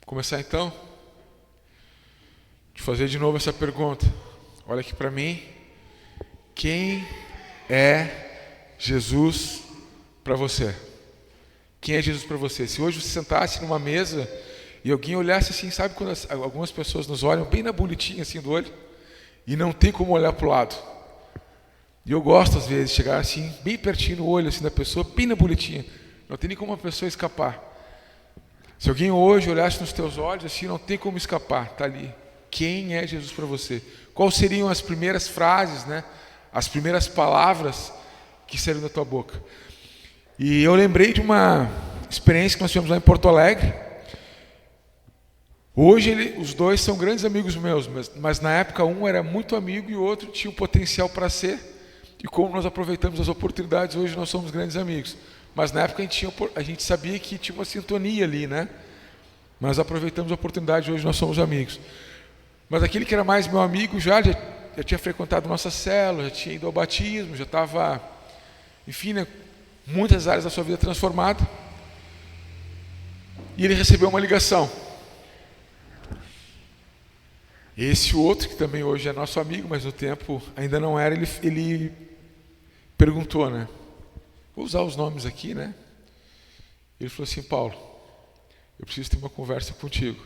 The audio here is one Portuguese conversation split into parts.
Começar então, de fazer de novo essa pergunta. Olha aqui para mim. Quem é Jesus para você? Quem é Jesus para você? Se hoje você sentasse numa mesa e alguém olhasse assim, sabe quando algumas pessoas nos olham bem na bonitinha assim do olho e não tem como olhar para o lado. E eu gosto às vezes de chegar assim, bem pertinho no olho assim da pessoa, bem na bonitinha. Não tem nem como a pessoa escapar. Se alguém hoje olhasse nos teus olhos assim, não tem como escapar, está ali. Quem é Jesus para você? Quais seriam as primeiras frases, né? As primeiras palavras que saíram da tua boca? E eu lembrei de uma experiência que nós tivemos lá em Porto Alegre. Hoje os dois são grandes amigos meus, mas na época um era muito amigo e o outro tinha o potencial para ser. E como nós aproveitamos as oportunidades, hoje nós somos grandes amigos. Mas na época a gente sabia que tinha uma sintonia ali, né? Mas aproveitamos a oportunidade, hoje nós somos amigos. Mas aquele que era mais meu amigo já tinha frequentado nossa célula, já tinha ido ao batismo, já estava, enfim, né, muitas áreas da sua vida transformada. E ele recebeu uma ligação. Esse outro, que também hoje é nosso amigo, mas no tempo ainda não era, ele perguntou, né? Vou usar os nomes aqui, né? Ele falou assim: Paulo, eu preciso ter uma conversa contigo.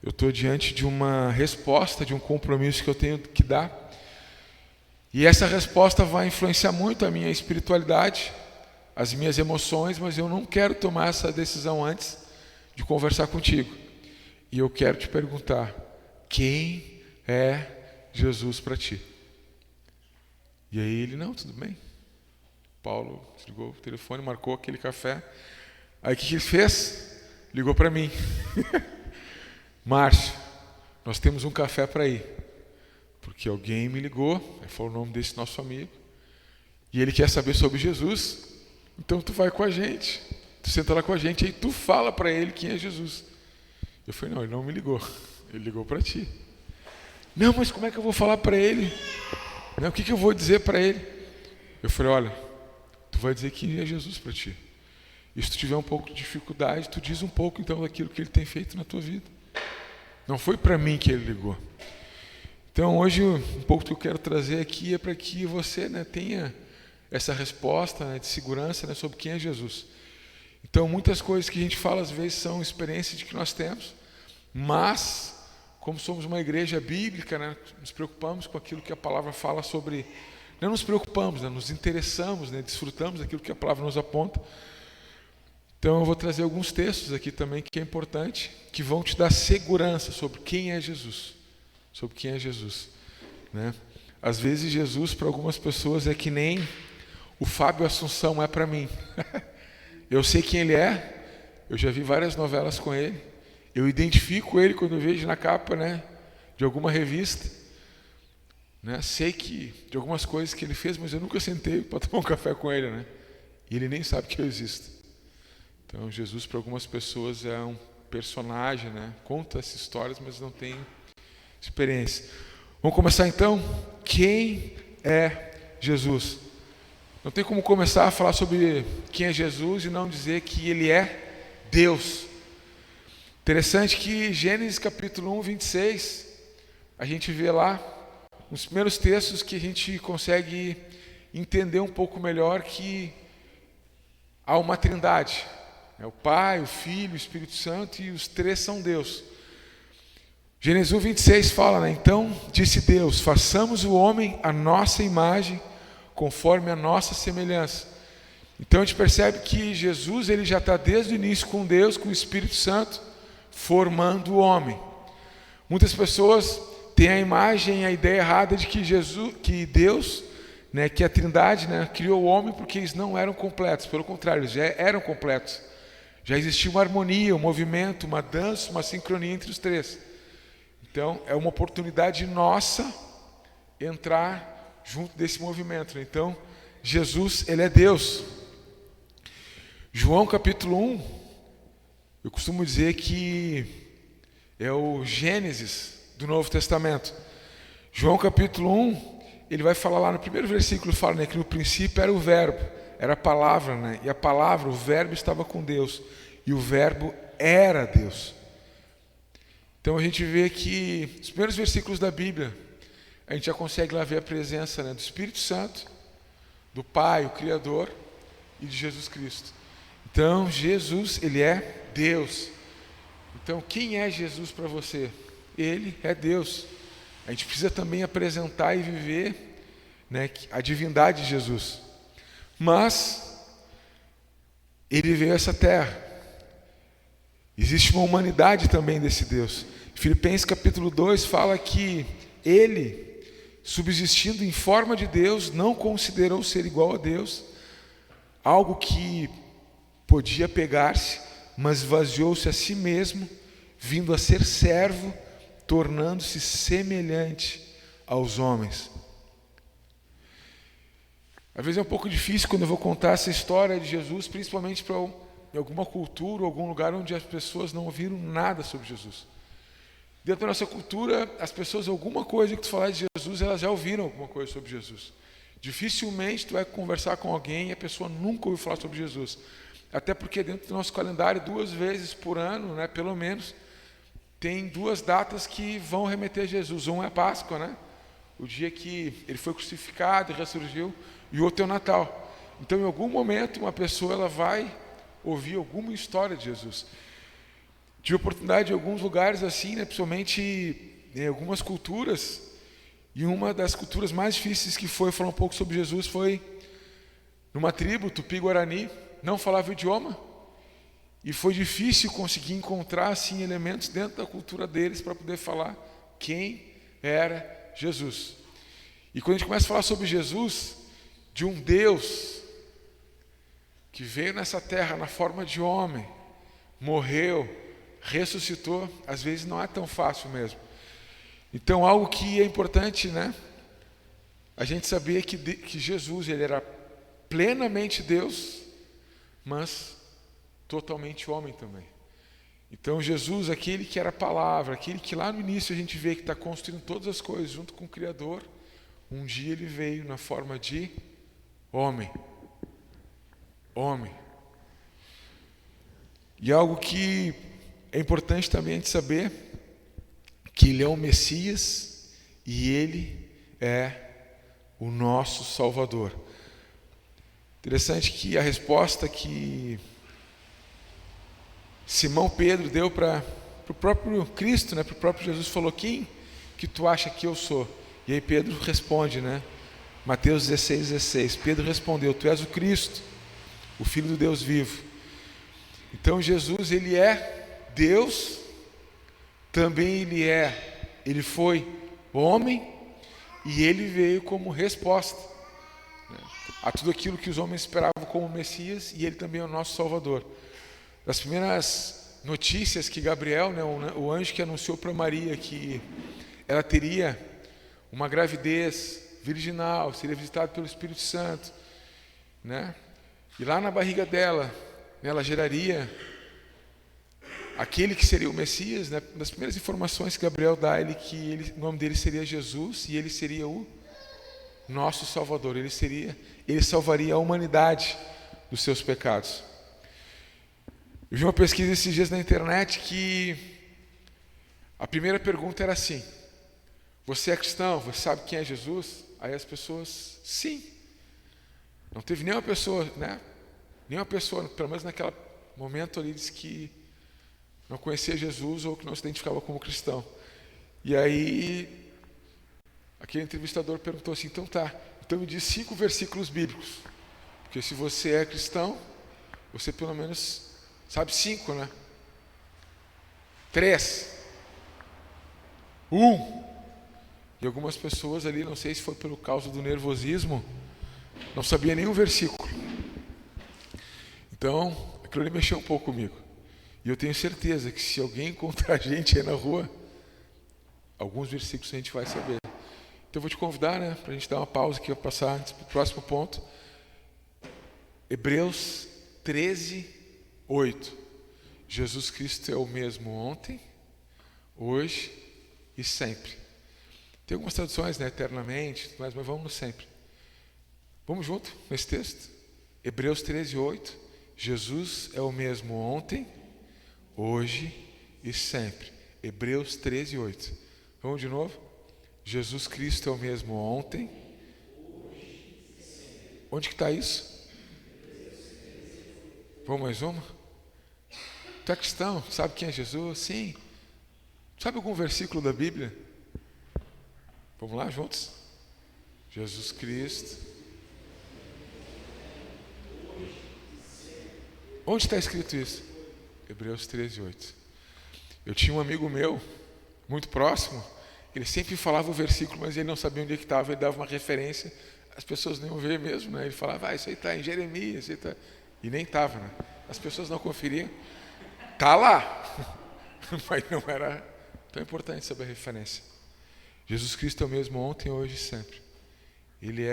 Eu estou diante de uma resposta, de um compromisso que eu tenho que dar. E essa resposta vai influenciar muito a minha espiritualidade, as minhas emoções, mas eu não quero tomar essa decisão antes de conversar contigo. E eu quero te perguntar, quem é Jesus para ti? E aí ele, não, tudo bem. Paulo desligou o telefone, marcou aquele café. Aí o que ele fez? Ligou para mim. Márcio, nós temos um café para ir. Porque alguém me ligou, falou o nome desse nosso amigo, e ele quer saber sobre Jesus. Então tu vai com a gente, tu senta lá com a gente, aí tu fala para ele quem é Jesus. Eu falei, não, ele não me ligou, ele ligou para ti. Não, mas como é que eu vou falar para ele? Não, o que eu vou dizer para ele? Eu falei, olha, tu vai dizer quem é Jesus para ti. E se tu tiver um pouco de dificuldade, tu diz um pouco então daquilo que ele tem feito na tua vida. Não foi para mim que ele ligou. Então hoje um pouco que eu quero trazer aqui é para que você, né, tenha essa resposta, né, de segurança, né, sobre quem é Jesus. Então muitas coisas que a gente fala às vezes são experiências que nós temos, mas como somos uma igreja bíblica, né, nos preocupamos com aquilo que a palavra fala sobre. Não nos preocupamos, né, nos interessamos, né, desfrutamos daquilo que a palavra nos aponta. Então eu vou trazer alguns textos aqui também que é importante, que vão te dar segurança sobre quem é Jesus. Sobre quem é Jesus, né? Às vezes Jesus para algumas pessoas é que nem o Fábio Assunção é para mim. Eu sei quem ele é, eu já vi várias novelas com ele, eu identifico ele quando eu vejo na capa, né, de alguma revista, né? Sei que de algumas coisas que ele fez, mas eu nunca sentei para tomar um café com ele, né? E ele nem sabe que eu existo. Então Jesus para algumas pessoas é um personagem, né? Conta essas histórias, mas não tem experiência. Vamos começar então? Quem é Jesus? Não tem como começar a falar sobre quem é Jesus e não dizer que ele é Deus. Interessante que Gênesis capítulo 1, 26, a gente vê lá nos primeiros textos que a gente consegue entender um pouco melhor que há uma trindade. É o Pai, o Filho, o Espírito Santo, e os três são Deus. Gênesis 1, 26 fala, né? Então disse Deus, façamos o homem à nossa imagem, conforme a nossa semelhança. Então a gente percebe que Jesus ele já está desde o início com Deus, com o Espírito Santo, formando o homem. Muitas pessoas têm a imagem, a ideia errada de que Deus, né, que a Trindade, né, criou o homem porque eles não eram completos. Pelo contrário, eles já eram completos. Já existia uma harmonia, um movimento, uma dança, uma sincronia entre os três. Então, é uma oportunidade nossa entrar junto desse movimento, né? Então, Jesus, ele é Deus. João capítulo 1, eu costumo dizer que é o Gênesis do Novo Testamento. João capítulo 1, ele vai falar lá no primeiro versículo, fala, né, que no princípio era o verbo, era a palavra, né? E a palavra, o verbo estava com Deus, e o verbo era Deus. Então a gente vê que os primeiros versículos da Bíblia, a gente já consegue lá ver a presença, né, do Espírito Santo, do Pai, o Criador, e de Jesus Cristo. Então Jesus, ele é Deus. Então quem é Jesus para você? Ele é Deus. A gente precisa também apresentar e viver, né, a divindade de Jesus. Mas ele veio a essa terra. Existe uma humanidade também desse Deus. Filipenses capítulo 2 fala que ele, subsistindo em forma de Deus, não considerou ser igual a Deus, algo que podia pegar-se, mas esvaziou-se a si mesmo, vindo a ser servo, tornando-se semelhante aos homens. Às vezes é um pouco difícil quando eu vou contar essa história de Jesus, principalmente para alguma cultura, algum lugar onde as pessoas não ouviram nada sobre Jesus. Dentro da nossa cultura, as pessoas, alguma coisa que tu falar de Jesus, elas já ouviram alguma coisa sobre Jesus. Dificilmente tu vai conversar com alguém e a pessoa nunca ouviu falar sobre Jesus. Até porque dentro do nosso calendário, 2 vezes por ano, né, pelo menos, tem 2 datas que vão remeter a Jesus. Um é a Páscoa, né? O dia que ele foi crucificado e ressurgiu, e o outro é o Natal. Então, em algum momento, uma pessoa ela vai ouvir alguma história de Jesus. Tive oportunidade em alguns lugares assim, né, principalmente em algumas culturas, e uma das culturas mais difíceis que foi falar um pouco sobre Jesus foi numa tribo Tupi-Guarani, não falava o idioma, e foi difícil conseguir encontrar assim, elementos dentro da cultura deles para poder falar quem era Jesus. E quando a gente começa a falar sobre Jesus, de um Deus que veio nessa terra na forma de homem, morreu, ressuscitou, às vezes não é tão fácil mesmo. Então algo que é importante, né? A gente sabia que Jesus, ele era plenamente Deus, mas totalmente homem também. Então Jesus, aquele que era a palavra, aquele que lá no início a gente vê que está construindo todas as coisas junto com o Criador, um dia ele veio na forma de homem. Homem. E algo que é importante também a gente saber, que ele é o Messias e ele é o nosso Salvador. Interessante que a resposta que Simão Pedro deu para o próprio Cristo, né, para o próprio Jesus, falou: quem que tu acha que eu sou? E aí Pedro responde, né? Mateus 16:16. Pedro respondeu: tu és o Cristo, o Filho do Deus vivo. Então Jesus, ele é Deus, também ele foi homem, e ele veio como resposta, né, a tudo aquilo que os homens esperavam como Messias, e ele também é o nosso Salvador. Das primeiras notícias que Gabriel, né, o anjo que anunciou para Maria que ela teria uma gravidez virginal, seria visitada pelo Espírito Santo, né, e lá na barriga dela, ela geraria aquele que seria o Messias, né? Das primeiras informações que Gabriel dá, o nome dele seria Jesus, e ele seria o nosso Salvador. Ele salvaria a humanidade dos seus pecados. Eu vi uma pesquisa esses dias na internet que a primeira pergunta era assim: você é cristão? Você sabe quem é Jesus? Aí as pessoas, sim. Não teve nenhuma pessoa, né? Nenhuma pessoa, pelo menos naquele momento ali, disse que não conhecia Jesus ou que não se identificava como cristão. E aí, aquele entrevistador perguntou assim: então tá, então me diz 5 versículos bíblicos. Porque se você é cristão, você pelo menos sabe 5, né? 3. 1. E algumas pessoas ali, não sei se foi pelo causa do nervosismo, não sabia nenhum versículo. Então, aquilo ali mexeu um pouco comigo. E eu tenho certeza que se alguém encontrar a gente aí na rua, alguns versículos a gente vai saber. Então eu vou te convidar, né, para a gente dar uma pausa aqui, para passar antes para o próximo ponto. Hebreus 13:8. Jesus Cristo é o mesmo ontem, hoje e sempre. Tem algumas traduções, né, eternamente, mas vamos no sempre. Vamos junto nesse texto? Hebreus 13:8. Jesus é o mesmo ontem, hoje e sempre. Hebreus 13, 8. Vamos de novo? Jesus Cristo é o mesmo ontem. Onde que está isso? Vamos mais uma? Tu é cristão? Sabe quem é Jesus? Sim. Sabe algum versículo da Bíblia? Vamos lá juntos? Jesus Cristo. Onde está escrito isso? Hebreus 13, 8. Eu tinha um amigo meu, muito próximo, ele sempre falava o versículo, mas ele não sabia onde é que estava, ele dava uma referência, as pessoas nem iam ver mesmo, né? Ele falava, isso aí está em Jeremias, isso aí tá... e nem estava, né? As pessoas não conferiam. Está lá, mas não era tão importante saber a referência. Jesus Cristo é o mesmo ontem, hoje e sempre. Ele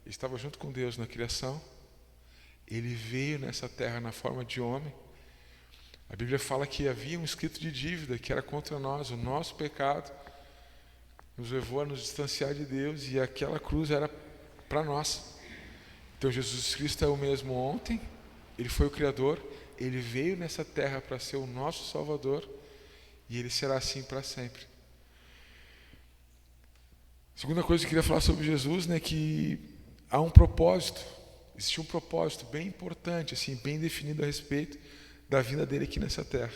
estava junto com Deus na criação, ele veio nessa terra na forma de homem. A Bíblia fala que havia um escrito de dívida que era contra nós, o nosso pecado nos levou a nos distanciar de Deus e aquela cruz era para nós. Então Jesus Cristo é o mesmo ontem, ele foi o Criador, ele veio nessa terra para ser o nosso Salvador e ele será assim para sempre. Segunda coisa que eu queria falar sobre Jesus, né, que há um propósito, existe um propósito bem importante, assim, bem definido a respeito da vinda dele aqui nessa terra.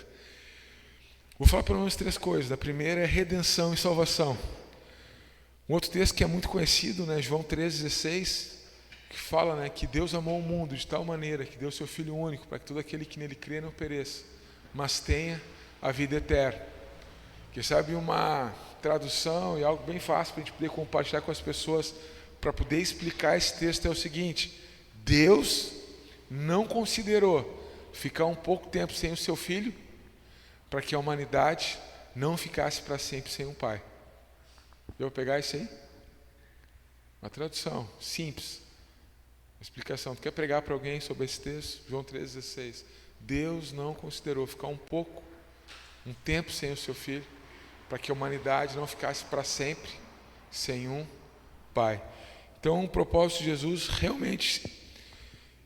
Vou falar pelo menos 3 coisas. A primeira é redenção e salvação. Um outro texto que é muito conhecido, né, João 3,16, que fala, né, que Deus amou o mundo de tal maneira que deu seu Filho único para que todo aquele que nele crê não pereça, mas tenha a vida eterna. Que sabe uma tradução e algo bem fácil para a gente poder compartilhar com as pessoas para poder explicar esse texto é o seguinte: Deus não considerou ficar um pouco tempo sem o seu Filho para que a humanidade não ficasse para sempre sem um pai. Eu vou pegar isso aí? Uma tradução simples, uma explicação. Tu quer pregar para alguém sobre esse texto? João 3,16. Deus não considerou ficar um tempo sem o seu Filho para que a humanidade não ficasse para sempre sem um pai. Então o propósito de Jesus realmente,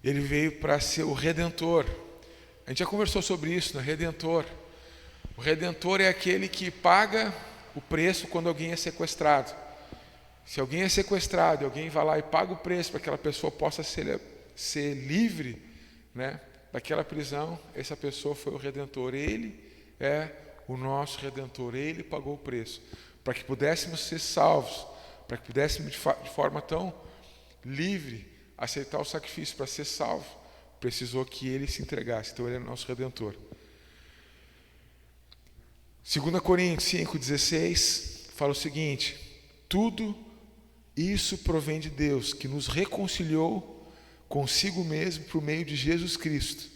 ele veio para ser o Redentor. A gente já conversou sobre isso, né? Redentor. O Redentor é aquele que paga o preço quando alguém é sequestrado. Se alguém é sequestrado e alguém vai lá e paga o preço para que aquela pessoa possa ser livre, né, daquela prisão, essa pessoa foi o Redentor. Ele é o nosso Redentor. Ele pagou o preço para que pudéssemos ser salvos, para que pudéssemos de forma tão livre aceitar o sacrifício. Para ser salvo, precisou que ele se entregasse. Então ele é o nosso Redentor. 2 Coríntios 5,16 fala o seguinte: tudo isso provém de Deus, que nos reconciliou consigo mesmo por meio de Jesus Cristo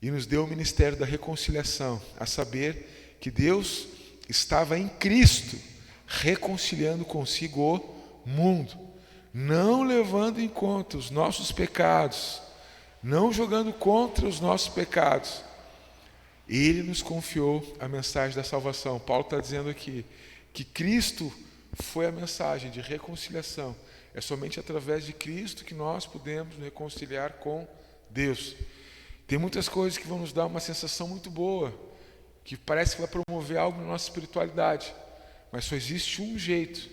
e nos deu o ministério da reconciliação, a saber que Deus estava em Cristo reconciliando consigo o mundo, não levando em conta os nossos pecados, não jogando contra os nossos pecados. Ele nos confiou a mensagem da salvação. Paulo está dizendo aqui que Cristo foi a mensagem de reconciliação. É somente através de Cristo que nós podemos nos reconciliar com Deus. Tem muitas coisas que vão nos dar uma sensação muito boa, que parece que vai promover algo na nossa espiritualidade, mas só existe um jeito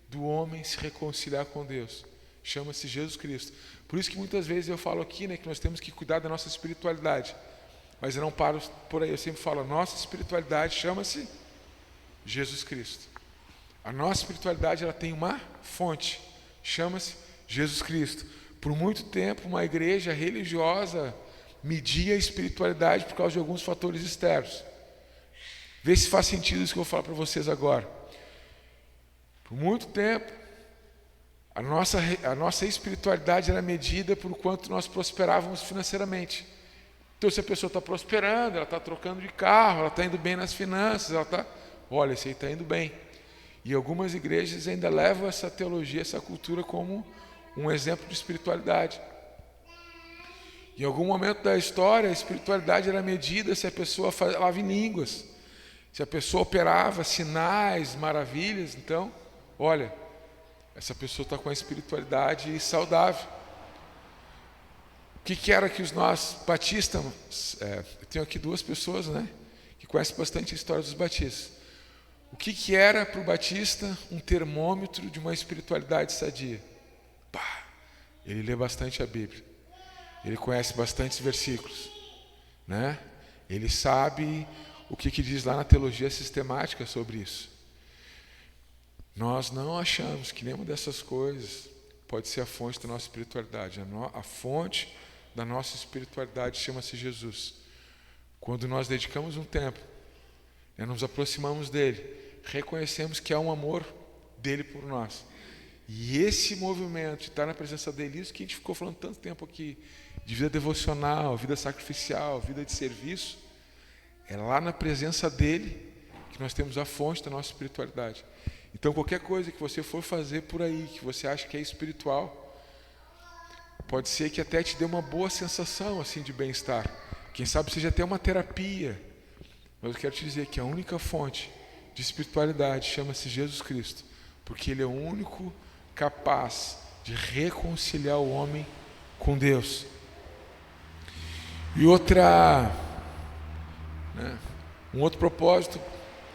do homem se reconciliar com Deus, chama-se Jesus Cristo. Por isso que muitas vezes eu falo aqui, né, que nós temos que cuidar da nossa espiritualidade, mas eu não paro por aí. Eu sempre falo, a nossa espiritualidade chama-se Jesus Cristo. A nossa espiritualidade, ela tem uma fonte, chama-se Jesus Cristo. Por muito tempo, uma igreja religiosa media a espiritualidade por causa de alguns fatores externos. Vê se faz sentido isso que eu vou falar para vocês agora. Por muito tempo, a nossa espiritualidade era medida por quanto nós prosperávamos financeiramente. Então, se a pessoa está prosperando, ela está trocando de carro, ela está indo bem nas finanças, ela está, olha, esse aí está indo bem. E algumas igrejas ainda levam essa teologia, essa cultura como um exemplo de espiritualidade. Em algum momento da história, a espiritualidade era medida se a pessoa falava em línguas, se a pessoa operava sinais, maravilhas. Então, olha, essa pessoa está com a espiritualidade saudável. O que era que os nós batistas, eu tenho aqui 2 pessoas, né, que conhece bastante a história dos batistas. O que era para o batista um termômetro de uma espiritualidade sadia? Ele lê bastante a Bíblia. Ele conhece bastantes versículos, né? Ele sabe o que diz lá na teologia sistemática sobre isso. Nós não achamos que nenhuma dessas coisas pode ser a fonte da nossa espiritualidade. A fonte da nossa espiritualidade chama-se Jesus. Quando nós dedicamos um tempo, nos aproximamos dele, reconhecemos que há um amor dele por nós. E esse movimento de estar na presença dele, isso que a gente ficou falando tanto tempo aqui, de vida devocional, vida sacrificial, vida de serviço, é lá na presença dele que nós temos a fonte da nossa espiritualidade. Então qualquer coisa que você for fazer por aí, que você acha que é espiritual, pode ser que até te dê uma boa sensação assim de bem-estar. Quem sabe seja até uma terapia. Mas eu quero te dizer que a única fonte de espiritualidade chama-se Jesus Cristo, porque ele é o único capaz de reconciliar o homem com Deus. E um outro propósito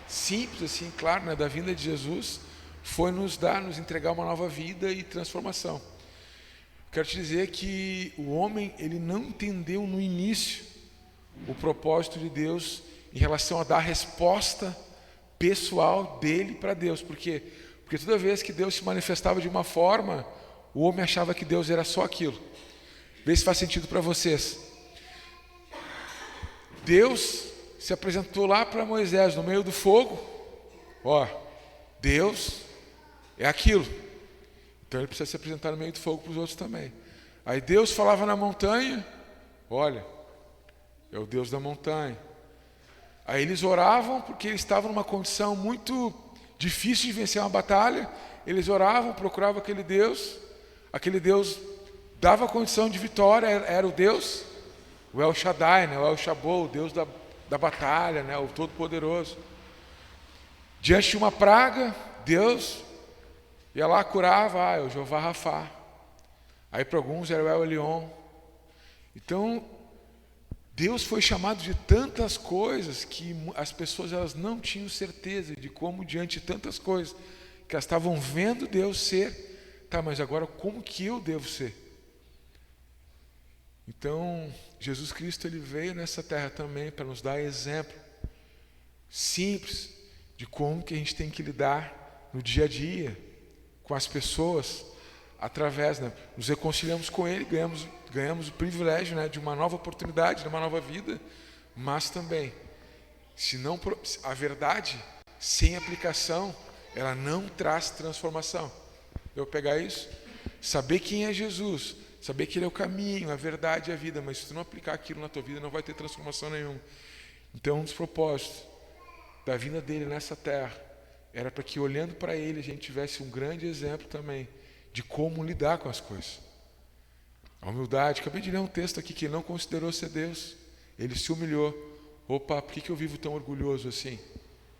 simples, assim, claro, da vinda de Jesus, foi nos entregar uma nova vida e transformação. Quero te dizer que o homem, ele não entendeu no início o propósito de Deus em relação a dar resposta pessoal dele para Deus. Por quê? Porque toda vez que Deus se manifestava de uma forma, o homem achava que Deus era só aquilo. Vê se faz sentido para vocês. Deus se apresentou lá para Moisés no meio do fogo. Deus é aquilo. Então ele precisa se apresentar no meio do fogo para os outros também. Aí Deus falava na montanha. Olha, é o Deus da montanha. Aí eles oravam porque eles estavam numa condição muito difícil de vencer uma batalha. Eles oravam, procuravam aquele Deus dava condição de vitória. Era o Deus, o El Shaddai, o El Shabbat, o Deus da batalha, o Todo-Poderoso. Diante de uma praga, Deus ia lá, curava, é o Jeová Rafá. Aí para alguns era o El Elyon. Então Deus foi chamado de tantas coisas que as pessoas elas não tinham certeza de como, diante de tantas coisas que elas estavam vendo Deus ser, mas agora como que eu devo ser? Então Jesus Cristo ele veio nessa terra também para nos dar exemplo simples de como que a gente tem que lidar no dia a dia com as pessoas, através, nos reconciliamos com ele, ganhamos o privilégio, de uma nova oportunidade, de uma nova vida, mas também, a verdade sem aplicação, ela não traz transformação. Eu pegar isso, saber quem é Jesus, saber que ele é o caminho, a verdade e a vida, mas se tu não aplicar aquilo na tua vida, não vai ter transformação nenhuma. Então, um dos propósitos da vinda dele nessa terra era para que, olhando para ele, a gente tivesse um grande exemplo também de como lidar com as coisas. A humildade. Acabei de ler um texto aqui que ele não considerou ser Deus. Ele se humilhou. Por que eu vivo tão orgulhoso assim?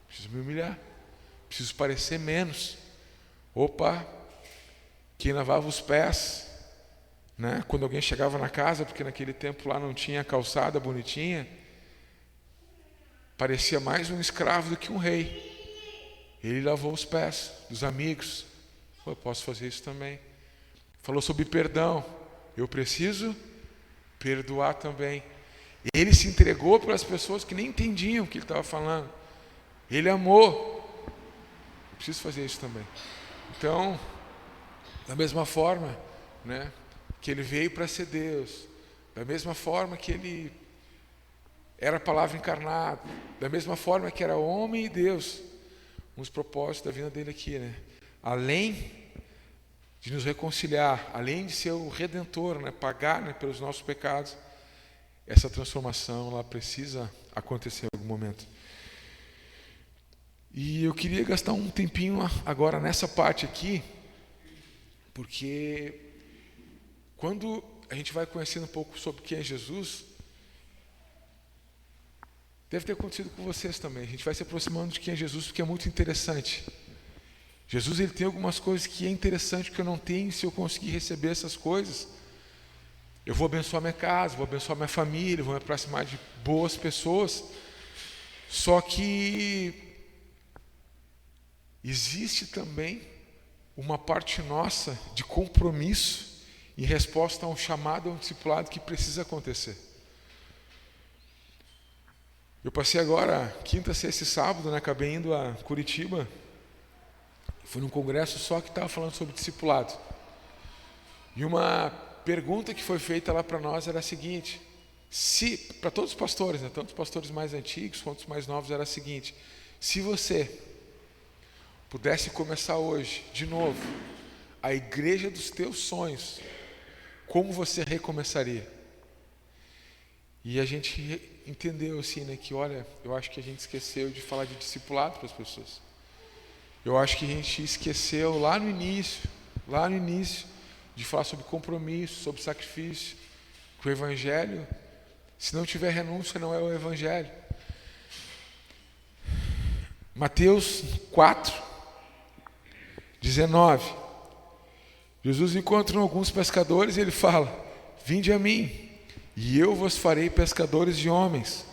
Preciso me humilhar. Preciso parecer menos. Quem lavava os pés, quando alguém chegava na casa, porque naquele tempo lá não tinha calçada bonitinha, parecia mais um escravo do que um rei. Ele lavou os pés dos amigos. Eu posso fazer isso também. Falou sobre perdão. Eu preciso perdoar também. Ele se entregou para as pessoas que nem entendiam o que ele estava falando. Ele amou. Eu preciso fazer isso também. Então, da mesma forma, que ele veio para ser Deus, da mesma forma que ele era a palavra encarnada, da mesma forma que era homem e Deus, um dos propósitos da vinda dele aqui, além de nos reconciliar, além de ser o Redentor, pagar pelos nossos pecados, essa transformação ela precisa acontecer em algum momento. E eu queria gastar um tempinho agora nessa parte aqui, porque quando a gente vai conhecendo um pouco sobre quem é Jesus, deve ter acontecido com vocês também. A gente vai se aproximando de quem é Jesus, porque é muito interessante. Jesus ele tem algumas coisas que é interessante que eu não tenho. Se eu conseguir receber essas coisas, eu vou abençoar minha casa, vou abençoar minha família, vou me aproximar de boas pessoas. Só que existe também uma parte nossa de compromisso em resposta a um chamado, a um discipulado que precisa acontecer. Eu passei agora quinta, sexta e sábado, acabei indo a Curitiba. Fui num congresso só que estava falando sobre discipulado. E uma pergunta que foi feita lá para nós era a seguinte, para todos os pastores, tanto os pastores mais antigos quanto os mais novos, era a seguinte: se você pudesse começar hoje, de novo, a igreja dos teus sonhos, como você recomeçaria? E a gente entendeu assim, que olha, eu acho que a gente esqueceu de falar de discipulado para as pessoas. Eu acho que a gente esqueceu lá no início, de falar sobre compromisso, sobre sacrifício, que o evangelho, se não tiver renúncia, não é o evangelho. Mateus 4, 19. Jesus encontra alguns pescadores e ele fala: vinde a mim, e eu vos farei pescadores de homens.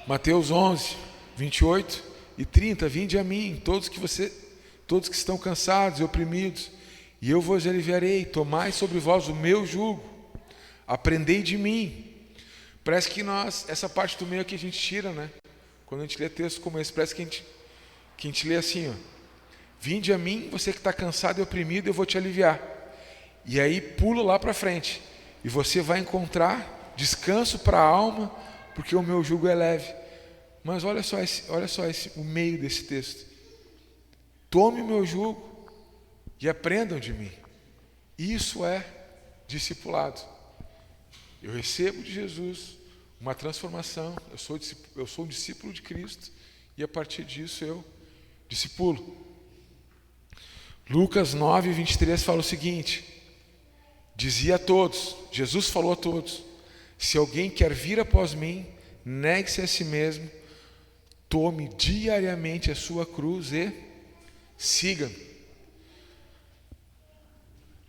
Mateus 11, 28 e 30. Vinde a mim, todos que estão cansados e oprimidos, e eu vos aliviarei. Tomai sobre vós o meu jugo, aprendei de mim. Parece que essa parte do meio aqui a gente tira, Quando a gente lê texto como esse, parece que a gente lê assim, ó: vinde a mim, você que está cansado e oprimido, eu vou te aliviar. E aí pula lá para frente, e você vai encontrar descanso para a alma, porque o meu jugo é leve. Mas olha só o meio desse texto: tome o meu jugo e aprendam de mim. Isso é discipulado. Eu recebo de Jesus uma transformação, eu sou um discípulo de Cristo, e a partir disso eu discipulo. Lucas 9, 23 fala o seguinte: dizia a todos, Jesus falou a todos: se alguém quer vir após mim, negue-se a si mesmo, tome diariamente a sua cruz e siga-me.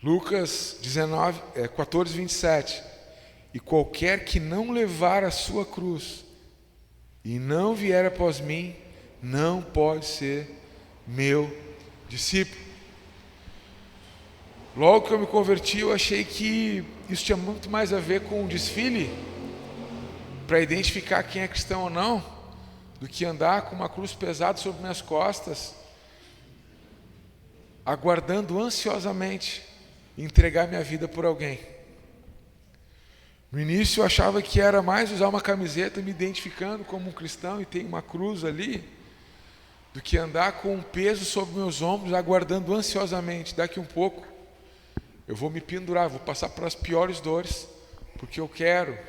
Lucas 14, 27. E qualquer que não levar a sua cruz e não vier após mim, não pode ser meu discípulo. Logo que eu me converti, eu achei que isso tinha muito mais a ver com um desfile para identificar quem é cristão ou não, do que andar com uma cruz pesada sobre minhas costas, aguardando ansiosamente entregar minha vida por alguém. No início eu achava que era mais usar uma camiseta me identificando como um cristão e tem uma cruz ali, do que andar com um peso sobre meus ombros, aguardando ansiosamente. Daqui um pouco eu vou me pendurar, vou passar pelas piores dores, porque eu quero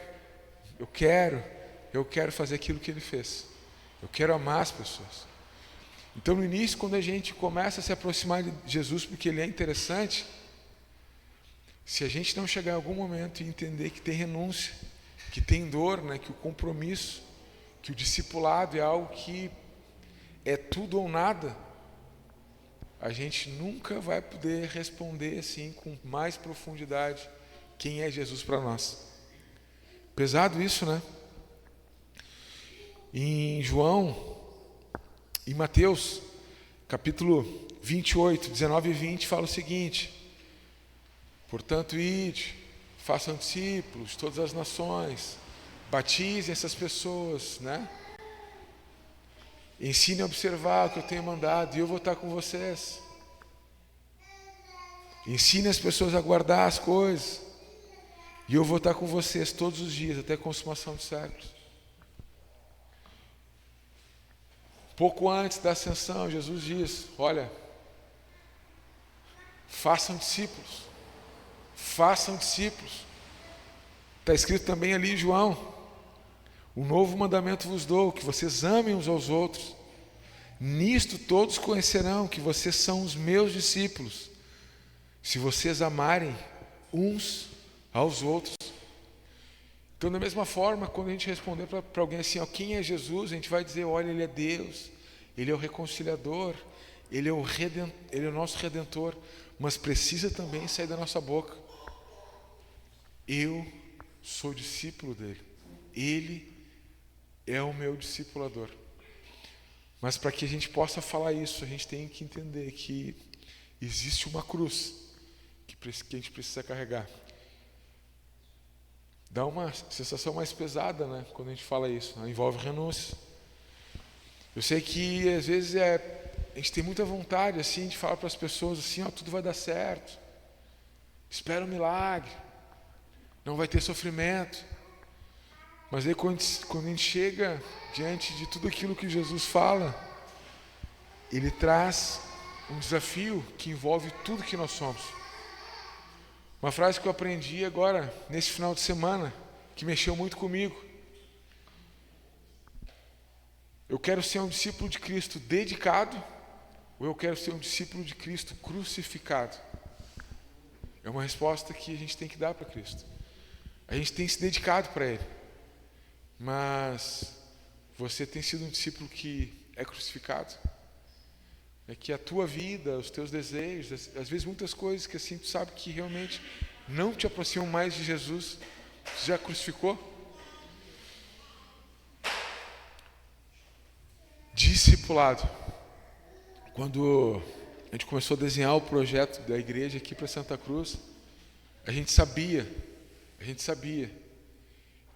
fazer aquilo que ele fez. Eu quero amar as pessoas. Então no início, quando a gente começa a se aproximar de Jesus porque ele é interessante, se a gente não chegar em algum momento e entender que tem renúncia, que tem dor, que o compromisso, que o discipulado é algo que é tudo ou nada, a gente nunca vai poder responder assim com mais profundidade quem é Jesus para nós. Pesado isso, Em Mateus, capítulo 28, 19 e 20, fala o seguinte: portanto, ide, façam discípulos de todas as nações, batizem essas pessoas, ensine a observar o que eu tenho mandado, e eu vou estar com vocês. Ensine as pessoas a guardar as coisas, e eu vou estar com vocês todos os dias, até a consumação dos séculos. Pouco antes da ascensão, Jesus diz: olha, façam discípulos. Façam discípulos. Está escrito também ali em João: um novo mandamento vos dou, que vocês amem uns aos outros. Nisto todos conhecerão que vocês são os meus discípulos, se vocês amarem uns aos outros. Então, da mesma forma, quando a gente responder para alguém assim, quem é Jesus? A gente vai dizer: olha, ele é Deus, ele é o reconciliador, ele é o nosso Redentor. Mas precisa também sair da nossa boca: eu sou discípulo dele, ele é o meu discipulador. Mas para que a gente possa falar isso, a gente tem que entender que existe uma cruz que a gente precisa carregar. Dá uma sensação mais pesada, né, quando a gente fala isso, né? Envolve renúncia. Eu sei que às vezes a gente tem muita vontade assim, de falar para as pessoas assim, tudo vai dar certo, espera um milagre, não vai ter sofrimento. Mas aí quando a gente chega diante de tudo aquilo que Jesus fala, Ele traz um desafio que envolve tudo que nós somos. Uma frase que eu aprendi agora, nesse final de semana, que mexeu muito comigo. Eu quero ser um discípulo de Cristo dedicado, ou eu quero ser um discípulo de Cristo crucificado? É uma resposta que a gente tem que dar para Cristo. A gente tem se dedicado para Ele. Mas você tem sido um discípulo que é crucificado? É que a tua vida, os teus desejos, às vezes muitas coisas que assim tu sabe que realmente não te aproximam mais de Jesus, você já crucificou? Discipulado. Quando a gente começou a desenhar o projeto da igreja aqui para Santa Cruz, a gente sabia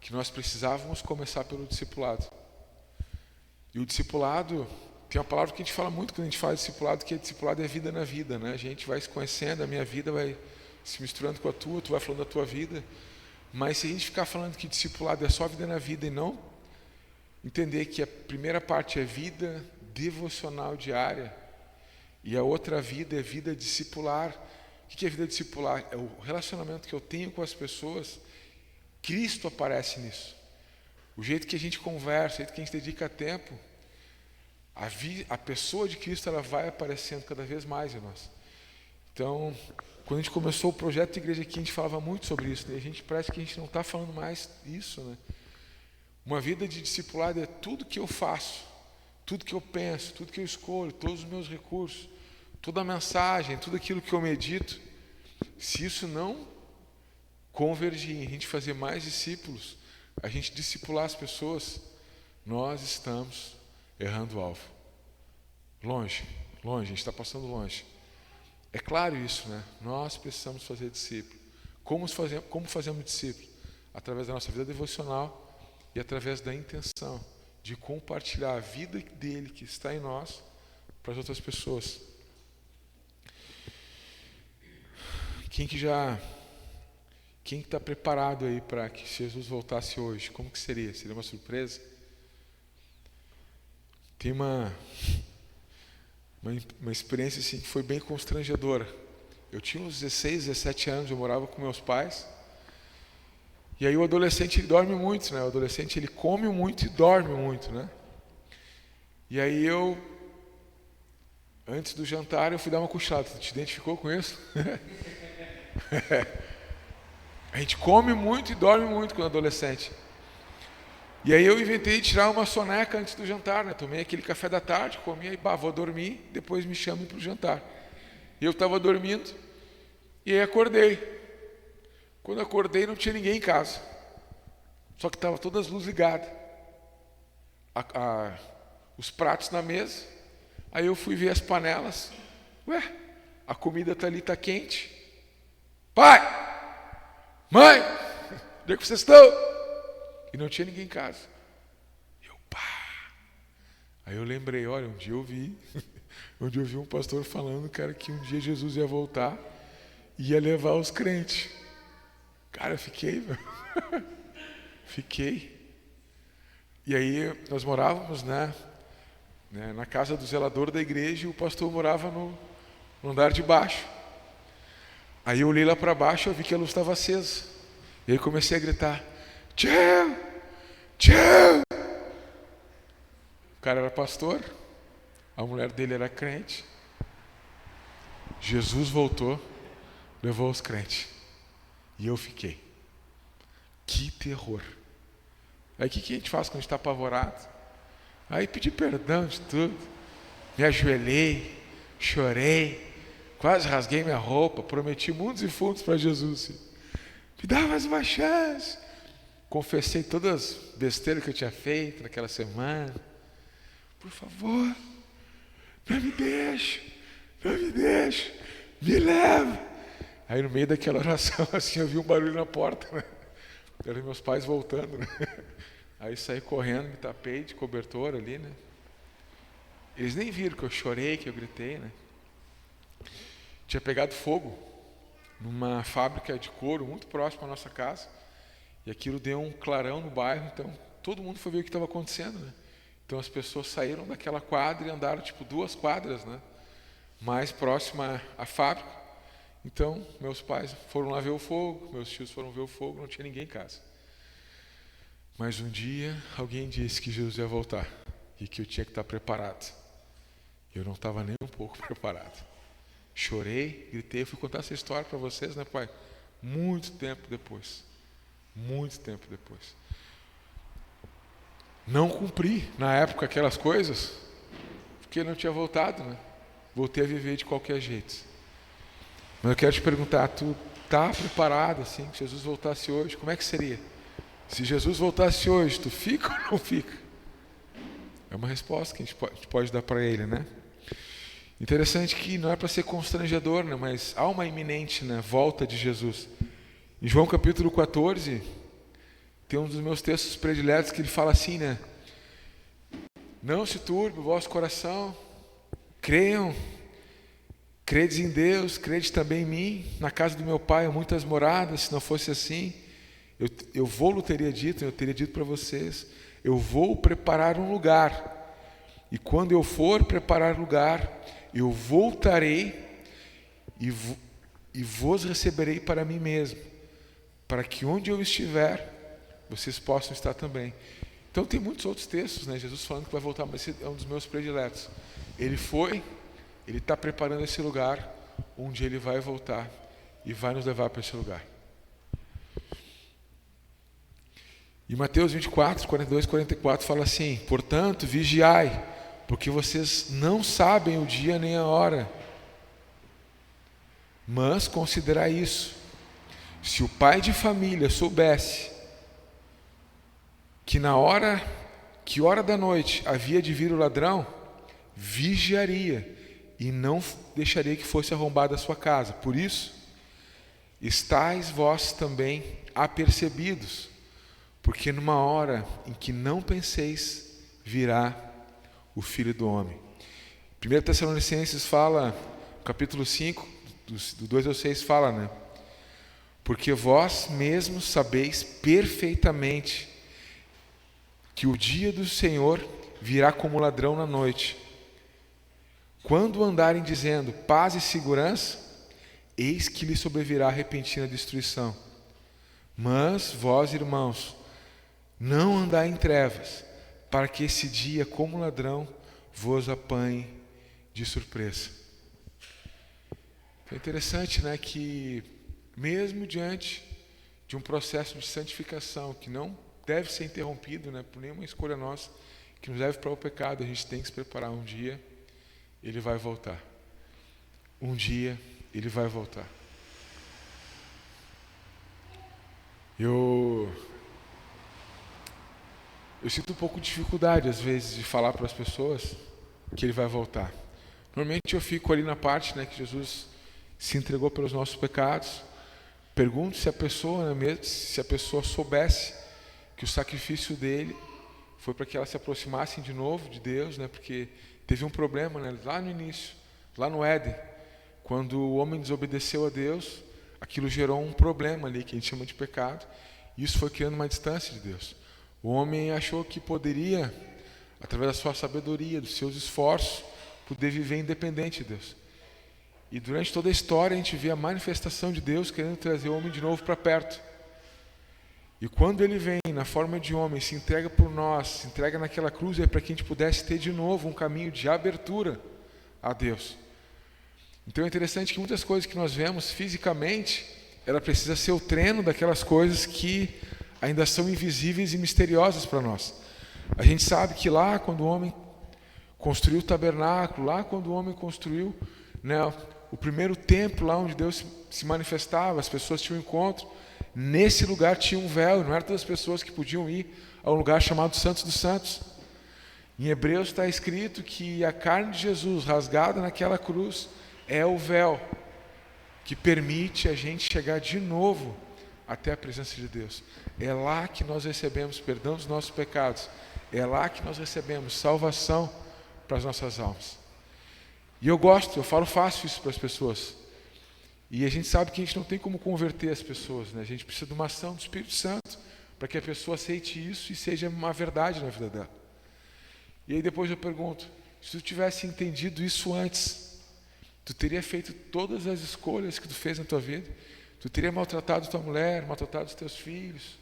que nós precisávamos começar pelo discipulado. E o discipulado, tem uma palavra que a gente fala muito quando a gente fala de discipulado, que discipulado é vida na vida, né? A gente vai se conhecendo, a minha vida vai se misturando com a tua, tu vai falando da tua vida. Mas se a gente ficar falando que discipulado é só vida na vida e não entender que a primeira parte é vida devocional diária e a outra vida é vida discipular. O que é vida discipular? É o relacionamento que eu tenho com as pessoas. Cristo aparece nisso. O jeito que a gente conversa, o jeito que a gente dedica tempo, a pessoa de Cristo ela vai aparecendo cada vez mais em nós. Então, quando a gente começou o projeto de igreja aqui, a gente falava muito sobre isso, né? A gente parece que a gente não está falando mais isso, né? Uma vida de discipulado é tudo que eu faço, tudo que eu penso, tudo que eu escolho, todos os meus recursos, toda a mensagem, tudo aquilo que eu medito. Se isso não convergir em a gente fazer mais discípulos, a gente discipular as pessoas, nós estamos errando o alvo. Longe, a gente está passando longe. É claro isso, né? Nós precisamos fazer discípulo. Como fazemos discípulo? Através da nossa vida devocional e através da intenção de compartilhar a vida dele que está em nós para as outras pessoas. Quem está preparado aí para que Jesus voltasse hoje? Como que seria? Seria uma surpresa? Tem uma experiência assim, que foi bem constrangedora. Eu tinha uns 16, 17 anos, eu morava com meus pais. E aí o adolescente ele dorme muito, né? O adolescente ele come muito e dorme muito, né? E aí antes do jantar, eu fui dar uma cochilada. Tu te identificou com isso? A gente come muito e dorme muito quando é adolescente. E aí eu inventei de tirar uma soneca antes do jantar, né? Tomei aquele café da tarde, comi e vou dormir, depois me chamem para o jantar. E eu estava dormindo e aí acordei. Quando acordei não tinha ninguém em casa. Só que estavam todas as luzes ligadas. Os pratos na mesa. Aí eu fui ver as panelas. Ué, a comida está ali, está quente. Pai! Mãe! Onde é que vocês estão? E não tinha ninguém em casa. Aí eu lembrei, olha, um dia eu vi um pastor falando, cara, que um dia Jesus ia voltar e ia levar os crentes. Cara, eu fiquei, meu. Fiquei. E aí nós morávamos, né, na casa do zelador da igreja e o pastor morava no andar de baixo. Aí eu olhei lá para baixo e eu vi que a luz estava acesa. E aí comecei a gritar, tchau, tchau. O cara era pastor, a mulher dele era crente. Jesus voltou, levou os crentes. E eu fiquei. Que terror. Aí o que a gente faz quando a gente está apavorado? Aí pedi perdão de tudo. Me ajoelhei, chorei, quase rasguei minha roupa, prometi mundos e fundos para Jesus. Me dá mais uma chance. confessei todas as besteiras que eu tinha feito naquela semana. Por favor, não me deixe, me leva. Aí no meio daquela oração, assim, eu vi um barulho na porta, né? Eram meus pais voltando, né? Aí saí correndo, me tapei de cobertor ali, né? Eles nem viram que eu chorei, que eu gritei, né? Tinha pegado fogo numa fábrica de couro muito próximo à nossa casa. E aquilo deu um clarão no bairro, então todo mundo foi ver o que estava acontecendo, né? Então as pessoas saíram daquela quadra e andaram tipo 2 quadras, né? Mais próxima à fábrica. Então meus pais foram lá ver o fogo, meus tios foram ver o fogo, não tinha ninguém em casa. Mas um dia alguém disse que Jesus ia voltar e que eu tinha que estar preparado. Eu não estava nem um pouco preparado. Chorei, gritei, eu fui contar essa história para vocês, né, pai? Muito tempo depois. Não cumpri na época aquelas coisas, porque não tinha voltado, né? Voltei a viver de qualquer jeito. Mas eu quero te perguntar, tu está preparado assim, se Jesus voltasse hoje, como é que seria? Se Jesus voltasse hoje, tu fica ou não fica? É uma resposta que a gente pode dar para ele, né? Interessante que não é para ser constrangedor, né? Mas há uma iminente, né, volta de Jesus. Em João capítulo 14, tem um dos meus textos prediletos que ele fala assim, né? Não se turbe o vosso coração, credes em Deus, credes também em mim. Na casa do meu pai há muitas moradas, se não fosse assim, eu teria dito para vocês, eu vou preparar um lugar. E quando eu for preparar lugar, eu voltarei e vos receberei para mim mesmo, para que onde eu estiver, vocês possam estar também. Então tem muitos outros textos, né? Jesus falando que vai voltar, mas esse é um dos meus prediletos. Ele está preparando esse lugar, onde ele vai voltar e vai nos levar para esse lugar. E Mateus 24, 42, 44 fala assim: portanto, vigiai, porque vocês não sabem o dia nem a hora. Mas considerai isso: se o pai de família soubesse que hora da noite havia de vir o ladrão, vigiaria e não deixaria que fosse arrombada a sua casa. Por isso, estais vós também apercebidos, porque numa hora em que não penseis, virá o Filho do Homem. 1 Tessalonicenses fala, capítulo 5, do 2 ao 6 fala, né? Porque vós mesmos sabeis perfeitamente que o dia do Senhor virá como ladrão na noite. Quando andarem dizendo paz e segurança, eis que lhe sobrevirá a repentina destruição. Mas vós, irmãos, não andai em trevas, para que esse dia, como ladrão, vos apanhe de surpresa. É interessante, né, que mesmo diante de um processo de santificação que não deve ser interrompido, né, por nenhuma escolha nossa, que nos leve para o pecado, a gente tem que se preparar. Um dia ele vai voltar. Um dia ele vai voltar. Eu sinto um pouco de dificuldade às vezes de falar para as pessoas que ele vai voltar. Normalmente eu fico ali na parte, né, que Jesus se entregou pelos nossos pecados. Pergunto se a pessoa soubesse que o sacrifício dele foi para que elas se aproximassem de novo de Deus, né? Porque teve um problema, né? Lá no início, lá no Éden, quando o homem desobedeceu a Deus, aquilo gerou um problema ali que a gente chama de pecado, e isso foi criando uma distância de Deus. O homem achou que poderia, através da sua sabedoria, dos seus esforços, poder viver independente de Deus. E durante toda a história a gente vê a manifestação de Deus querendo trazer o homem de novo para perto. E quando ele vem na forma de homem, se entrega por nós, se entrega naquela cruz, é para que a gente pudesse ter de novo um caminho de abertura a Deus. Então é interessante que muitas coisas que nós vemos fisicamente, ela precisa ser o treino daquelas coisas que ainda são invisíveis e misteriosas para nós. A gente sabe que lá quando o homem construiu o tabernáculo, lá quando o homem construiu, né, o primeiro templo lá onde Deus se manifestava, as pessoas tinham encontro, Nesse lugar tinha um véu, não eram todas as pessoas que podiam ir a um lugar chamado Santos dos Santos. Em Hebreus está escrito que a carne de Jesus rasgada naquela cruz é o véu que permite a gente chegar de novo até a presença de Deus. É lá que nós recebemos perdão dos nossos pecados. É lá que nós recebemos salvação para as nossas almas. E eu falo fácil isso para as pessoas. E a gente sabe que a gente não tem como converter as pessoas, né? A gente precisa de uma ação do Espírito Santo para que a pessoa aceite isso e seja uma verdade na vida dela. E aí depois eu pergunto, se tu tivesse entendido isso antes, tu teria feito todas as escolhas que tu fez na tua vida? Tu teria maltratado tua mulher, maltratado os teus filhos?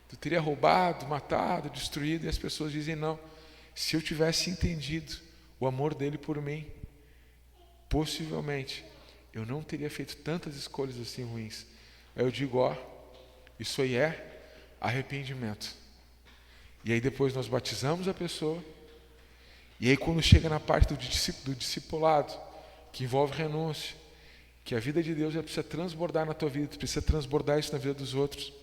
Tu teria roubado, matado, destruído? E as pessoas dizem não. Se eu tivesse entendido o amor dele por mim, possivelmente eu não teria feito tantas escolhas assim ruins. Aí eu digo, isso aí é arrependimento. E aí depois nós batizamos a pessoa. E aí quando chega na parte do discipulado, que envolve renúncia, que a vida de Deus precisa transbordar na tua vida, tu precisa transbordar isso na vida dos outros,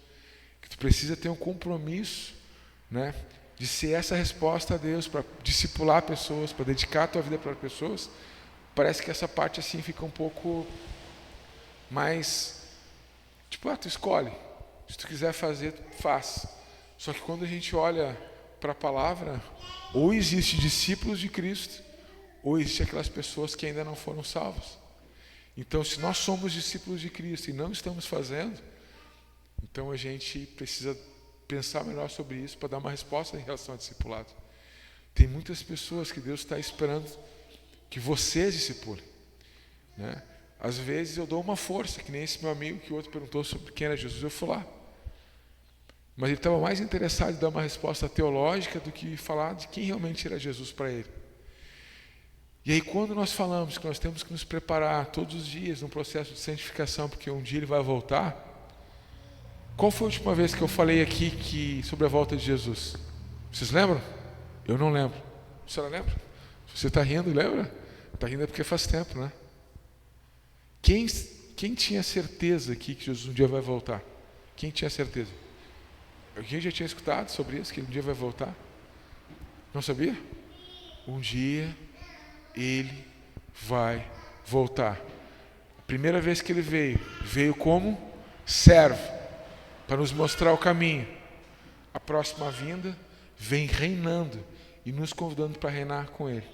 que tu precisa ter um compromisso, né, de ser essa resposta a Deus, para discipular pessoas, para dedicar a tua vida para pessoas. Parece que essa parte assim fica um pouco mais, tipo, tu escolhe, se tu quiser fazer, faz. Só que quando a gente olha para a palavra, ou existe discípulos de Cristo, ou existe aquelas pessoas que ainda não foram salvas. Então, se nós somos discípulos de Cristo e não estamos fazendo, então a gente precisa pensar melhor sobre isso para dar uma resposta em relação ao discipulado. Tem muitas pessoas que Deus está esperando que vocês discipulem, né? Às vezes eu dou uma força, que nem esse meu amigo que o outro perguntou sobre quem era Jesus, eu fui lá. Mas ele estava mais interessado em dar uma resposta teológica do que falar de quem realmente era Jesus para ele. E aí quando nós falamos que nós temos que nos preparar todos os dias num processo de santificação, porque um dia ele vai voltar, qual foi a última vez que eu falei aqui sobre a volta de Jesus? Vocês lembram? Eu não lembro. A senhora lembra? Se você está rindo, lembra? Está rindo é porque faz tempo, né? Quem tinha certeza aqui que Jesus um dia vai voltar? Quem tinha certeza? Alguém já tinha escutado sobre isso, que ele um dia vai voltar? Não sabia? Um dia ele vai voltar. A primeira vez que ele veio como servo, para nos mostrar o caminho. A próxima vinda vem reinando e nos convidando para reinar com ele.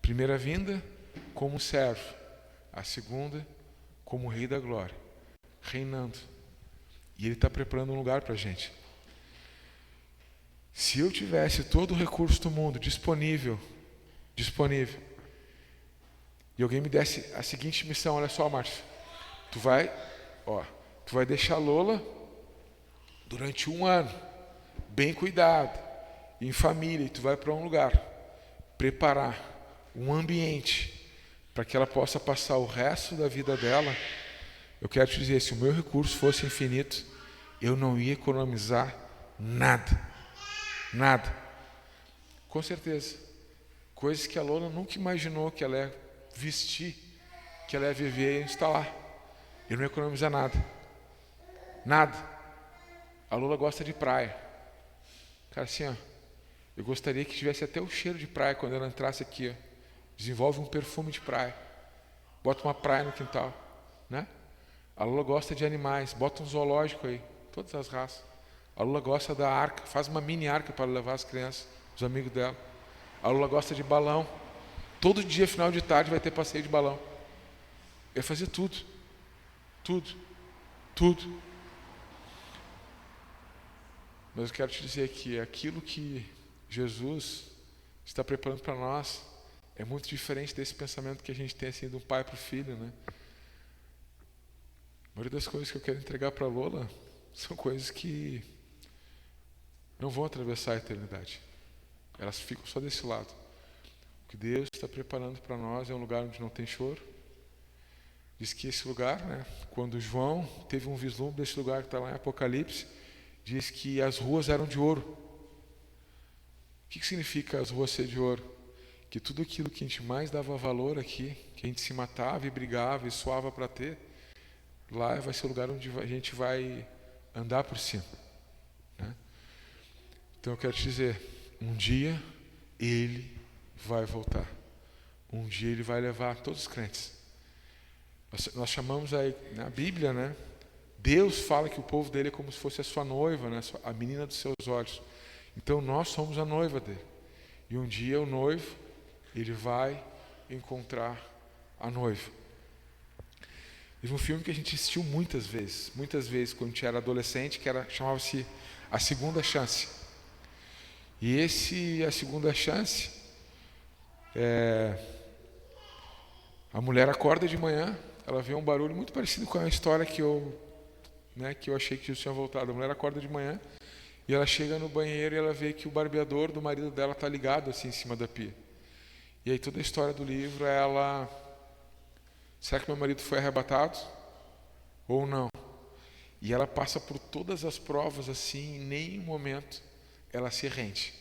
Primeira vinda como servo, a segunda como Rei da Glória, reinando. E ele está preparando um lugar para a gente. Se eu tivesse todo o recurso do mundo disponível, e alguém me desse a seguinte missão, olha só, Márcio, tu vai deixar Lola durante 1 ano, bem cuidado, em família, e tu vai para um lugar, preparar um ambiente para que ela possa passar o resto da vida dela. Eu quero te dizer, se o meu recurso fosse infinito, eu não ia economizar nada. Com certeza. Coisas que a Lola nunca imaginou que ela ia vestir, que ela ia viver e instalar. Eu não ia economizar nada. A Lola gosta de praia. Cara, assim, eu gostaria que tivesse até o cheiro de praia quando ela entrasse aqui, Desenvolve um perfume de praia. Bota uma praia no quintal, né? A Lula gosta de animais, bota um zoológico aí, todas as raças. A Lula gosta da arca, faz uma mini arca para levar as crianças, os amigos dela. A Lula gosta de balão. Todo dia, final de tarde, vai ter passeio de balão. Eu ia fazer tudo. Mas eu quero te dizer que aquilo que Jesus está preparando para nós é muito diferente desse pensamento que a gente tem assim de um pai para o filho, né? A maioria das coisas que eu quero entregar para a Lola são coisas que não vão atravessar a eternidade. Elas ficam só desse lado. O que Deus está preparando para nós é um lugar onde não tem choro. Diz que esse lugar, né, quando João teve um vislumbre desse lugar que está lá em Apocalipse, diz que as ruas eram de ouro. O que significa as ruas ser de ouro? Que tudo aquilo que a gente mais dava valor aqui, que a gente se matava e brigava e suava para ter, lá vai ser o lugar onde a gente vai andar por cima, né? Então eu quero te dizer, um dia Ele vai voltar. Um dia Ele vai levar todos os crentes. Nós chamamos aí, na Bíblia, né? Deus fala que o povo dele é como se fosse a sua noiva, né? A menina dos seus olhos. Então nós somos a noiva dele. E um dia o noivo, ele vai encontrar a noiva. Teve um filme que a gente assistiu muitas vezes quando a gente era adolescente, chamava-se A Segunda Chance. E A Segunda Chance, a mulher acorda de manhã, ela vê um barulho muito parecido com a história que eu achei que Jesus tinha voltado. A mulher acorda de manhã e ela chega no banheiro e ela vê que o barbeador do marido dela está ligado assim em cima da pia. E aí toda a história do livro é ela: será que meu marido foi arrebatado? Ou não? E ela passa por todas as provas assim, em nenhum momento ela se rende.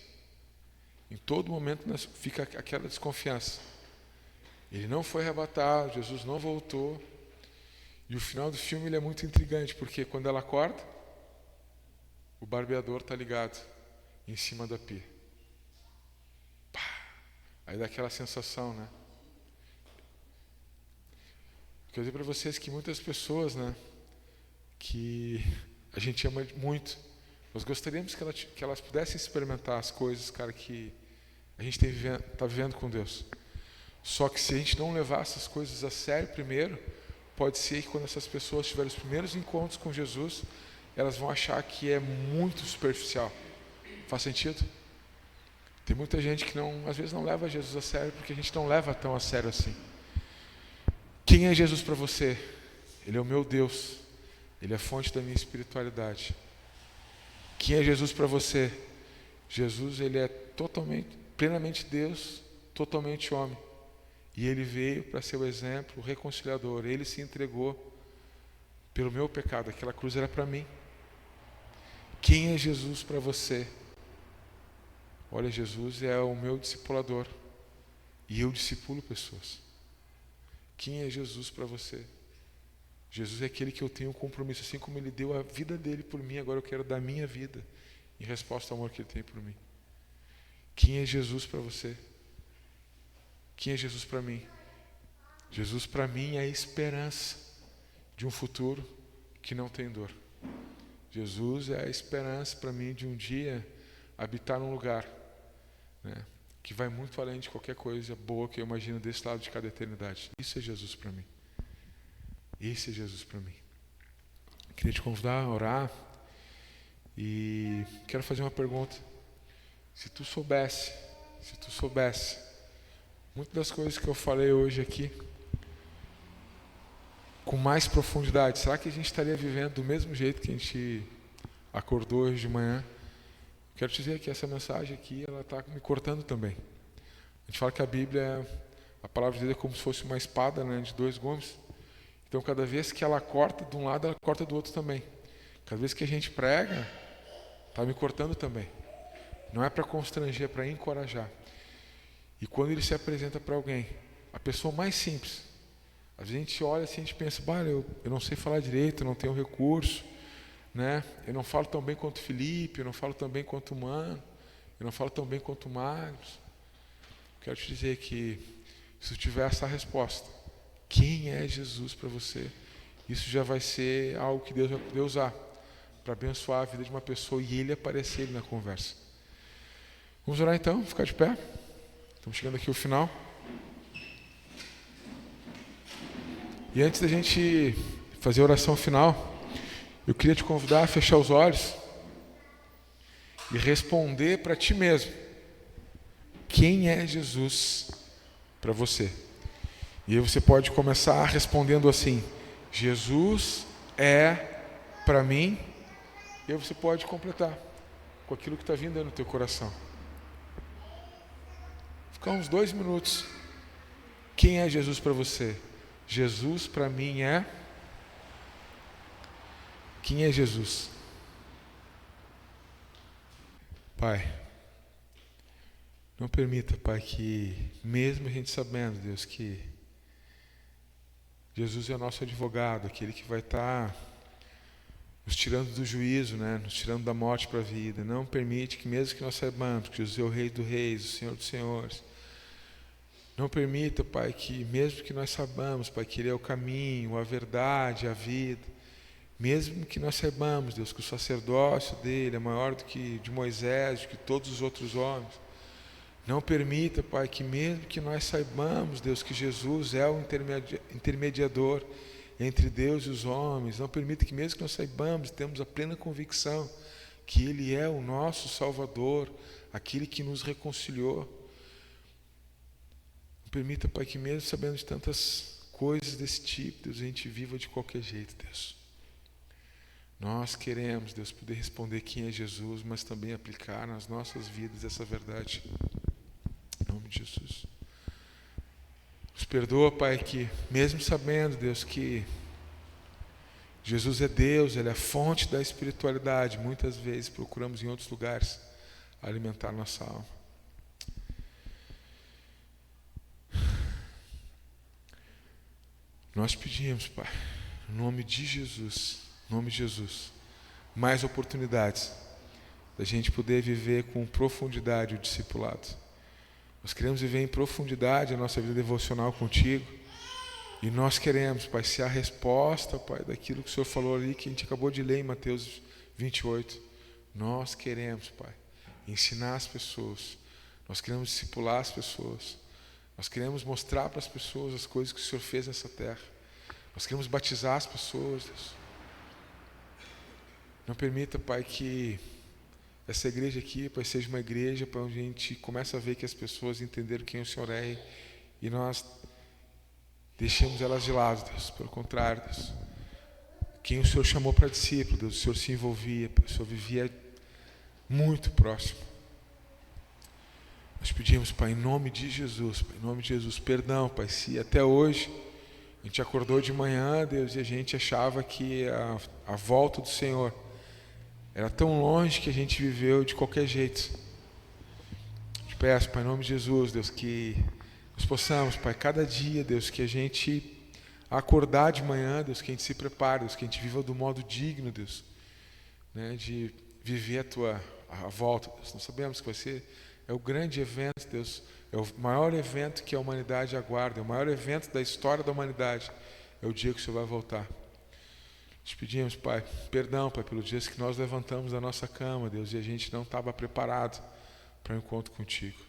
Em todo momento fica aquela desconfiança. Ele não foi arrebatado, Jesus não voltou. E o final do filme ele é muito intrigante, porque quando ela acorda, o barbeador está ligado em cima da pia. Pá! Aí dá aquela sensação, né? Quero dizer para vocês que muitas pessoas, né, que a gente ama muito, nós gostaríamos que elas pudessem experimentar as coisas, cara, que a gente está vivendo com Deus. Só que se a gente não levar essas coisas a sério primeiro, pode ser que quando essas pessoas tiverem os primeiros encontros com Jesus, elas vão achar que é muito superficial. Faz sentido? Tem muita gente que às vezes não leva Jesus a sério, porque a gente não leva tão a sério assim. Quem é Jesus para você? Ele é o meu Deus. Ele é a fonte da minha espiritualidade. Quem é Jesus para você? Jesus, ele é plenamente Deus, totalmente homem. E ele veio para ser o exemplo, o reconciliador. Ele se entregou pelo meu pecado. Aquela cruz era para mim. Quem é Jesus para você? Olha, Jesus é o meu discipulador. E eu discipulo pessoas. Quem é Jesus para você? Jesus é aquele que eu tenho um compromisso. Assim como Ele deu a vida dele por mim, agora eu quero dar a minha vida em resposta ao amor que Ele tem por mim. Quem é Jesus para você? Quem é Jesus para mim? Jesus para mim é a esperança de um futuro que não tem dor. Jesus é a esperança para mim de um dia habitar num lugar, né, que vai muito além de qualquer coisa boa que eu imagino desse lado de cada eternidade. Isso é Jesus para mim. Esse é Jesus para mim. Queria te convidar a orar e quero fazer uma pergunta. Se tu soubesse muitas das coisas que eu falei hoje aqui com mais profundidade, será que a gente estaria vivendo do mesmo jeito que a gente acordou hoje de manhã? Quero te dizer que essa mensagem aqui, ela está me cortando também. A gente fala que a Bíblia, a palavra de Deus é como se fosse uma espada, né, de 2 gumes. Então, cada vez que ela corta de um lado, ela corta do outro também. Cada vez que a gente prega, está me cortando também. Não é para constranger, é para encorajar. E quando ele se apresenta para alguém, a pessoa mais simples, às vezes a gente olha assim, a gente pensa, eu não sei falar direito, eu não tenho recurso, né? Eu não falo tão bem quanto Felipe, eu não falo tão bem quanto o Mano, eu não falo tão bem quanto o Magos. Quero te dizer que, se tu tiver essa resposta, quem é Jesus para você? Isso já vai ser algo que Deus vai poder usar para abençoar a vida de uma pessoa e Ele aparecer na conversa. Vamos orar então, ficar de pé. Estamos chegando aqui ao final. E antes da gente fazer a oração final, eu queria te convidar a fechar os olhos e responder para ti mesmo. Quem é Jesus para você? E aí você pode começar respondendo assim: Jesus é para mim. E aí você pode completar com aquilo que está vindo aí no teu coração. Ficar uns 2 minutos. Quem é Jesus para você? Jesus para mim é... Quem é Jesus? Pai, não permita, Pai, que mesmo a gente sabendo, Deus, que Jesus é o nosso advogado, aquele que vai estar nos tirando do juízo, né? Nos tirando da morte para a vida. Não permite que, mesmo que nós saibamos que Jesus é o Rei dos Reis, o Senhor dos Senhores, não permita, Pai, que mesmo que nós saibamos, Pai, que Ele é o caminho, a verdade, a vida, mesmo que nós saibamos, Deus, que o sacerdócio dele é maior do que de Moisés, do que todos os outros homens, não permita, Pai, que mesmo que nós saibamos, Deus, que Jesus é o intermediador entre Deus e os homens, não permita que mesmo que nós saibamos, temos a plena convicção que Ele é o nosso Salvador, aquele que nos reconciliou. Não permita, Pai, que mesmo sabendo de tantas coisas desse tipo, Deus, a gente viva de qualquer jeito, Deus. Nós queremos, Deus, poder responder quem é Jesus, mas também aplicar nas nossas vidas essa verdade. Em nome de Jesus. Nos perdoa, Pai, que mesmo sabendo, Deus, que Jesus é Deus, Ele é a fonte da espiritualidade, muitas vezes procuramos em outros lugares alimentar nossa alma. Nós pedimos, Pai, em nome de Jesus, mais oportunidades da gente poder viver com profundidade o discipulado. Nós queremos viver em profundidade a nossa vida devocional contigo. E nós queremos, Pai, ser a resposta, Pai, daquilo que o Senhor falou ali, que a gente acabou de ler em Mateus 28. Nós queremos, Pai, ensinar as pessoas. Nós queremos discipular as pessoas. Nós queremos mostrar para as pessoas as coisas que o Senhor fez nessa terra. Nós queremos batizar as pessoas, Deus. Não permita, Pai, que essa igreja aqui, Pai, seja uma igreja, Pai, onde a gente começa a ver que as pessoas entenderam quem o Senhor é e nós deixemos elas de lado, Deus. Pelo contrário, Deus. Quem o Senhor chamou para discípulo, Deus, o Senhor se envolvia, Pai, o Senhor vivia muito próximo. Nós pedimos, Pai, em nome de Jesus, Pai, em nome de Jesus, perdão, Pai, se até hoje a gente acordou de manhã, Deus, e a gente achava que a volta do Senhor era tão longe que a gente viveu de qualquer jeito. Te peço, Pai, em nome de Jesus, Deus, que nós possamos, Pai, cada dia, Deus, que a gente acordar de manhã, Deus, que a gente se prepare, Deus, que a gente viva do modo digno, Deus, né, de viver a volta, Deus. Nós sabemos que vai ser, é o grande evento, Deus, é o maior evento que a humanidade aguarda, é o maior evento da história da humanidade, é o dia que o Senhor vai voltar. Te pedimos, Pai, perdão, Pai, pelos dias que nós levantamos da nossa cama, Deus, e a gente não estava preparado para o encontro contigo.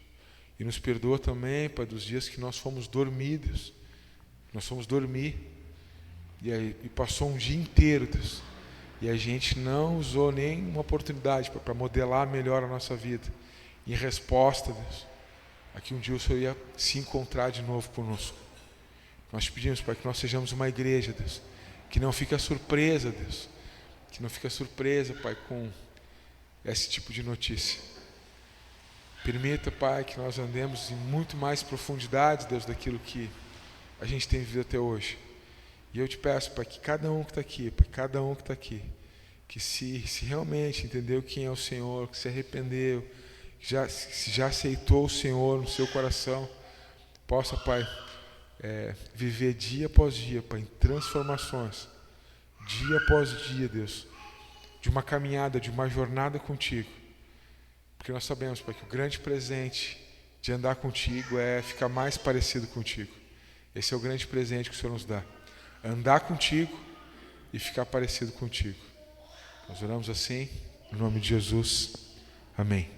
E nos perdoa também, Pai, dos dias que nós fomos dormidos. Nós fomos dormir e passou um dia inteiro, Deus, e a gente não usou nenhuma oportunidade para modelar melhor a nossa vida. Em resposta, Deus, a que um dia o Senhor ia se encontrar de novo conosco. Nós te pedimos, Pai, que nós sejamos uma igreja, Deus, que não fica surpresa, Deus, que não fica surpresa, Pai, com esse tipo de notícia. Permita, Pai, que nós andemos em muito mais profundidade, Deus, daquilo que a gente tem vivido até hoje. E eu te peço, Pai, que cada um que está aqui, Pai, cada um que está aqui, que se realmente entendeu quem é o Senhor, que se arrependeu, que já aceitou o Senhor no seu coração, possa, Pai, viver dia após dia, Pai, em transformações, dia após dia, Deus, de uma caminhada, de uma jornada contigo. Porque nós sabemos, Pai, que o grande presente de andar contigo é ficar mais parecido contigo. Esse é o grande presente que o Senhor nos dá. Andar contigo e ficar parecido contigo. Nós oramos assim, em nome de Jesus. Amém.